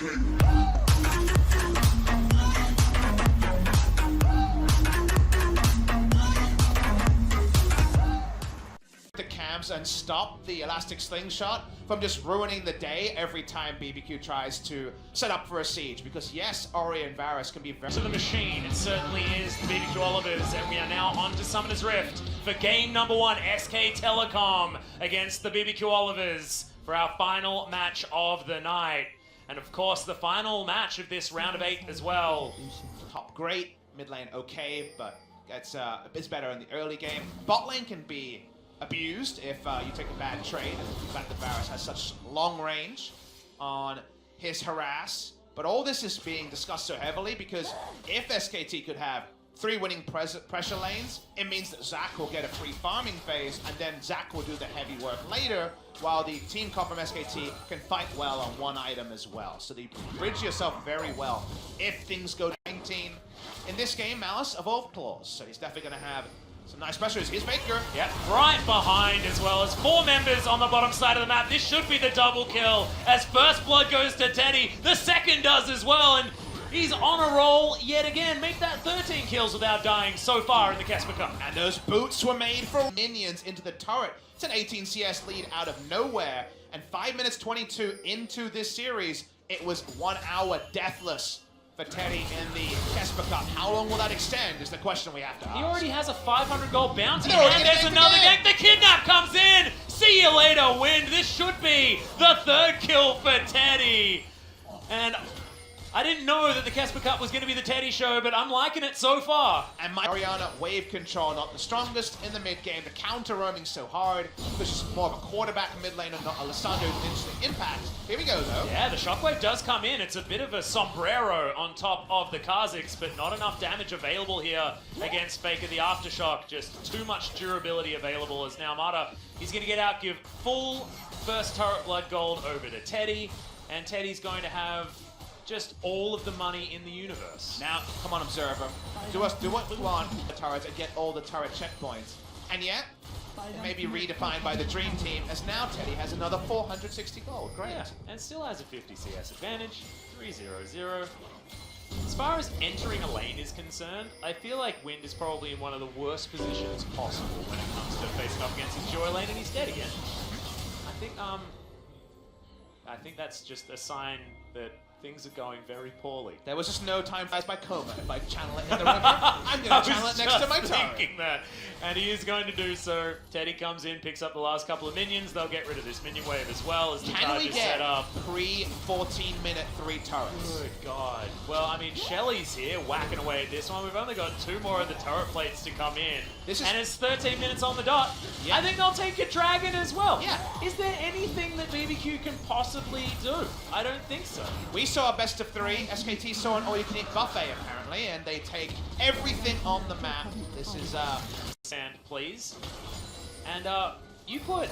The cams and stop the elastic slingshot from just ruining the day every time BBQ tries to set up for a siege. Because yes, Ori and Varus can be very... To the machine, it certainly is the BBQ Olivers, and we are now on to Summoner's Rift for game number 1, SK Telecom against the BBQ Olivers for our final match of the night. And of course, the final match of this round of 8 as well. Top great, mid lane okay, but it's better in the early game. Bot lane can be abused if you take a bad trade, and the fact that Varus has such long range on his harass. But all this is being discussed so heavily because if SKT could have 3 winning pressure lanes, it means that Zac will get a free farming phase, and then Zac will do the heavy work later, while the team comp from SKT can fight well on one item as well. So you bridge yourself very well if things go to 19. In this game, Malice evolved claws, so he's definitely going to have some nice pressures. Here's Baker. Yep, right behind as well as 4 members on the bottom side of the map. This should be the double kill as first blood goes to Teddy. The second does as well, and he's on a roll yet again. Make that 13 kills without dying so far in the KeSPA Cup. And those boots were made for minions into the turret. It's an 18 CS lead out of nowhere. And 5 minutes 22 into this series, it was 1 hour deathless for Teddy in the KeSPA Cup. How long will that extend is the question we have to ask. He already has a 500 gold bounty, and there's another gank. The kidnap comes in. See you later, Wind. This should be the 3rd kill for Teddy. And I didn't know that the KeSPA Cup was going to be the Teddy show, but I'm liking it so far. And Mariana wave control, not the strongest in the mid game. The counter roaming so hard because she's more of a quarterback mid lane and not Alessandro's interesting impact. Here we go though. Yeah, the shockwave does come in. It's a bit of a sombrero on top of the Kha'Zix, but not enough damage available here against Faker the Aftershock. Just too much durability available as now Mata, he's going to get out, give full first turret blood gold over to Teddy, and Teddy's going to have just all of the money in the universe. Now, come on, Observer. Do what we want with the turrets and get all the turret checkpoints. And yet, it may be redefined by the Dream Team, as now Teddy has another 460 gold. Great. Yeah, and still has a 50 CS advantage. 3-0-0. As far as entering a lane is concerned, I feel like Wind is probably in one of the worst positions possible when it comes to facing up against a Joy lane, and he's dead again. I think that's just a sign that things are going very poorly. There was just no time flies by Coma. If I channel it in the river, I'm going to channel it next to my turret. Thinking that, and he is going to do so. Teddy comes in, picks up the last couple of minions. They'll get rid of this minion wave as well as the charge is set up. Pre-14-minute 3 turrets? Good God. Well, I mean, Shelly's here whacking away at this one. We've only got 2 more of the turret plates to come in. And it's 13 minutes on the dot. Yeah. I think they'll take a dragon as well. Yeah. Is there anything that BBQ can possibly do? I don't think so. We saw a best of 3. SKT saw an all-you-can-eat buffet, apparently, and they take everything on the map. This is, Sand, please. And, you put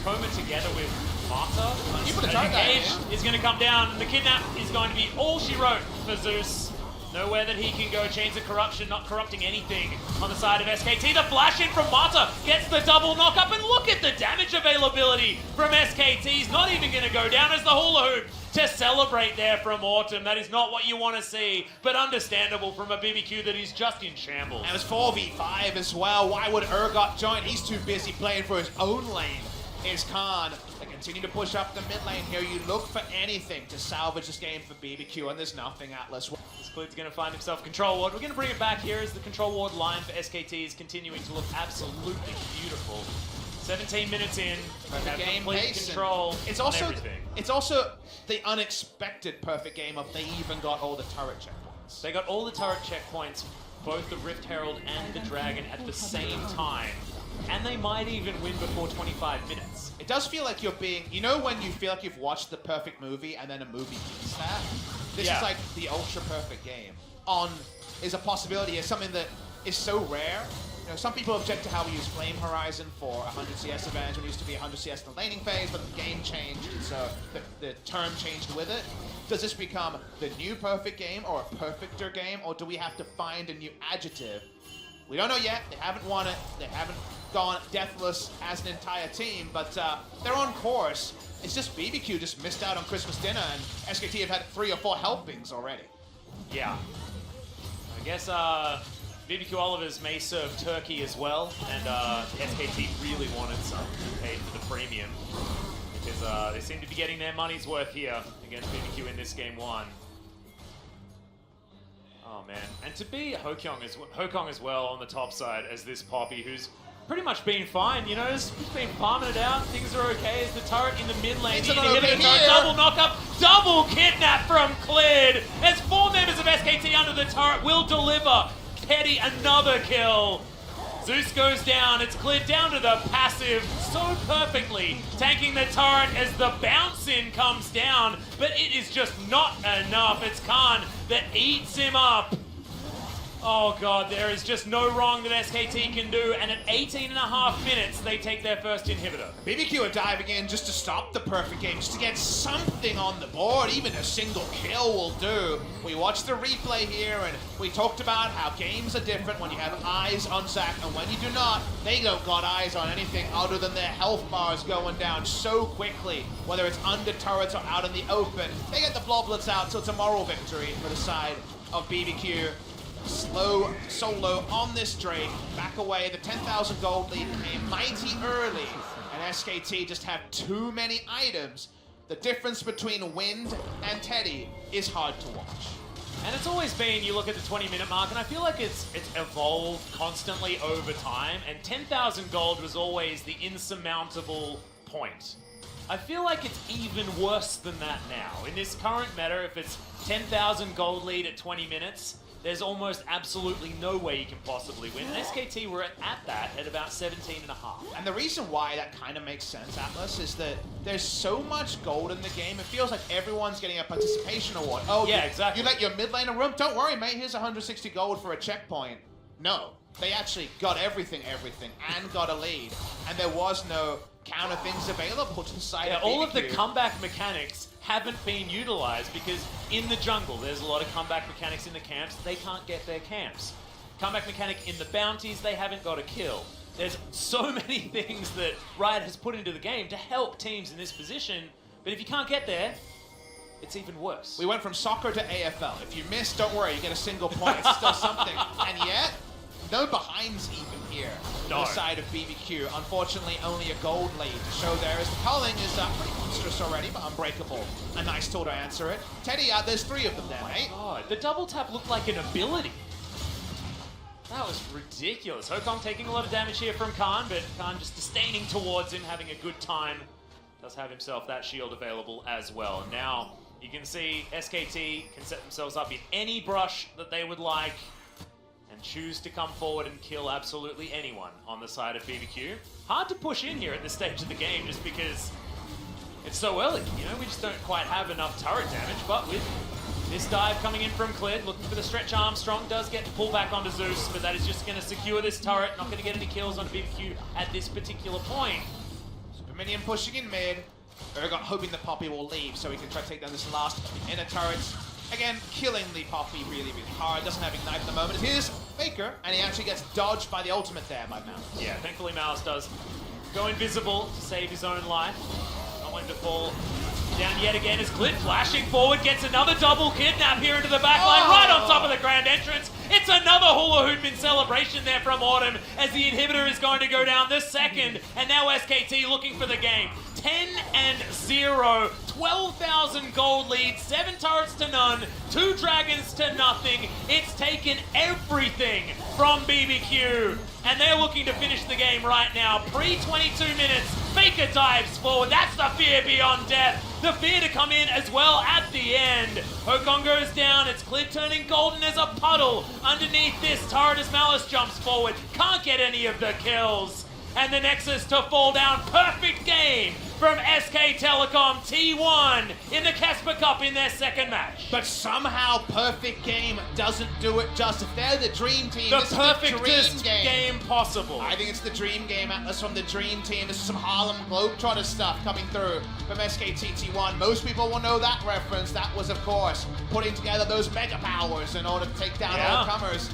Coma together with Marta. You put a turret down, Engage is going to come down. The kidnap is going to be all she wrote for Zeus. Nowhere that he can go. Chains of Corruption not corrupting anything on the side of SKT. The flash in from Marta gets the double knock up, and look at the damage availability from SKT. He's not even going to go down as the hula hoop to celebrate there from Autumn. That is not what you want to see, but understandable from a BBQ that is just in shambles. And it was 4v5 as well. Why would Urgot join? He's too busy playing for his own lane. Is Khan. They continue to push up the mid lane here. You look for anything to salvage this game for BBQ, and there's nothing, Atlas. This Clute's going to find himself control ward. We're going to bring it back here as the control ward line for SKT is continuing to look absolutely beautiful. 17 minutes in, perfect game complete control on everything. It's also the unexpected perfect game of they even got all the turret checkpoints. They got all the turret checkpoints, both the Rift Herald and the Dragon at the same time. And they might even win before 25 minutes. It does feel like you're being, you know when you feel like you've watched the perfect movie and then a movie beats that? This is like the ultra perfect game. Is a possibility, is something that is so rare. You know, some people object to how we use Flame Horizon for 100 CS advantage when it used to be 100 CS in the laning phase, but the game changed, and so the term changed with it. Does this become the new perfect game or a perfecter game, or do we have to find a new adjective We don't know yet. They haven't won it. They haven't gone deathless as an entire team, but they're on course. It's just BBQ just missed out on Christmas dinner, and SKT have had 3 or 4 helpings already. Yeah. I guess BBQ Olivers may serve turkey as well, and SKT really wanted some and paid for the premium because they seem to be getting their money's worth here against BBQ in this game 1. Oh man, and to be Hokong as well on the top side as this Poppy, who's pretty much been fine, you know, just been farming it out, things are okay as the turret in the mid lane, the inhibitor turret, double knock-up, double kidnap from Clid, as 4 members of SKT under the turret will deliver Teddy another kill. Zeus goes down, it's Clid down to the passive so perfectly, tanking the turret as the bounce in comes down, but it is just not enough. It's Khan that eats him up. Oh god, there is just no wrong that SKT can do, and at 18.5 minutes, they take their first inhibitor. BBQ are diving in just to stop the perfect game, just to get something on the board. Even a single kill will do. We watched the replay here, and we talked about how games are different when you have eyes on Zac, and when you do not, they don't got eyes on anything other than their health bars going down so quickly, whether it's under turrets or out in the open. They get the bloblets out, so it's a moral victory for the side of BBQ. Slow solo on this Drake, back away. The 10,000 gold lead came mighty early, and SKT just have too many items. The difference between Wind and Teddy is hard to watch. And it's always been, you look at the 20-minute mark, and I feel like it's evolved constantly over time, and 10,000 gold was always the insurmountable point. I feel like it's even worse than that now. In this current meta, if it's 10,000 gold lead at 20 minutes, there's almost absolutely no way you can possibly win. And SKT were at that at about 17.5. And the reason why that kind of makes sense, Atlas, is that there's so much gold in the game, it feels like everyone's getting a participation award. Oh, yeah, exactly. You let your mid laner room? Don't worry, mate, here's 160 gold for a checkpoint. No, they actually got everything, and got a lead. And there was no counter things available to the side of BBQ. All of the comeback mechanics haven't been utilized because in the jungle, there's a lot of comeback mechanics in the camps. They can't get their camps. Comeback mechanic in the bounties, they haven't got a kill. There's so many things that Riot has put into the game to help teams in this position, but if you can't get there, it's even worse. We went from soccer to AFL. If you miss, don't worry, you get a single point. It's still something. And yet, no behinds even here on the side of BBQ. Unfortunately, only a gold lead to show there as the culling is pretty monstrous already, but unbreakable. A nice tool to answer it. Teddy, there's 3 of them there, mate. God, the double tap looked like an ability. That was ridiculous. Hokong taking a lot of damage here from Khan, but Khan just disdaining towards him, having a good time. Does have himself that shield available as well. Now, you can see SKT can set themselves up in any brush that they would like, and choose to come forward and kill absolutely anyone on the side of BBQ. Hard to push in here at this stage of the game just because it's so early. You know, we just don't quite have enough turret damage, but with this dive coming in from Clid, looking for the stretch Armstrong, does get to pull back onto Zeus, but that is just going to secure this turret, not going to get any kills on BBQ at this particular point. Super Minion pushing in mid. Urgot hoping the Poppy will leave so he can try to take down this last inner turret. Again, killing the Poppy really, really hard. Doesn't have Ignite at the moment. Here's Faker, and he actually gets dodged by the ultimate there by Malice. Yeah, thankfully Malice does go invisible to save his own life. Not wanting to fall down yet again as Clid flashing forward, gets another double kidnap here into the backline, right on top of the grand entrance. It's another hula hoop in celebration there from Autumn as the inhibitor is going to go down the second, and now SKT looking for the game. 10-0, 12,000 gold lead, 7 turrets to none, 2 dragons to nothing. It's taken everything from BBQ, and they're looking to finish the game right now. Pre-22 minutes, Faker dives forward. That's the fear beyond death. The fear to come in as well at the end. Hokong goes down. It's Clid turning golden as a puddle underneath this turret as Malice jumps forward. Can't get any of the kills. And the Nexus to fall down. Perfect game from SK Telecom T1 in the KeSPA Cup in their second match. But somehow perfect game doesn't do it justice. They're the dream team. The this perfectest is the dream game possible. I think it's the dream game, Atlas, from the dream team. This is some Harlem Globetrotter stuff coming through from SKT T1. Most people will know that reference. That was, of course, putting together those mega powers in order to take down all comers.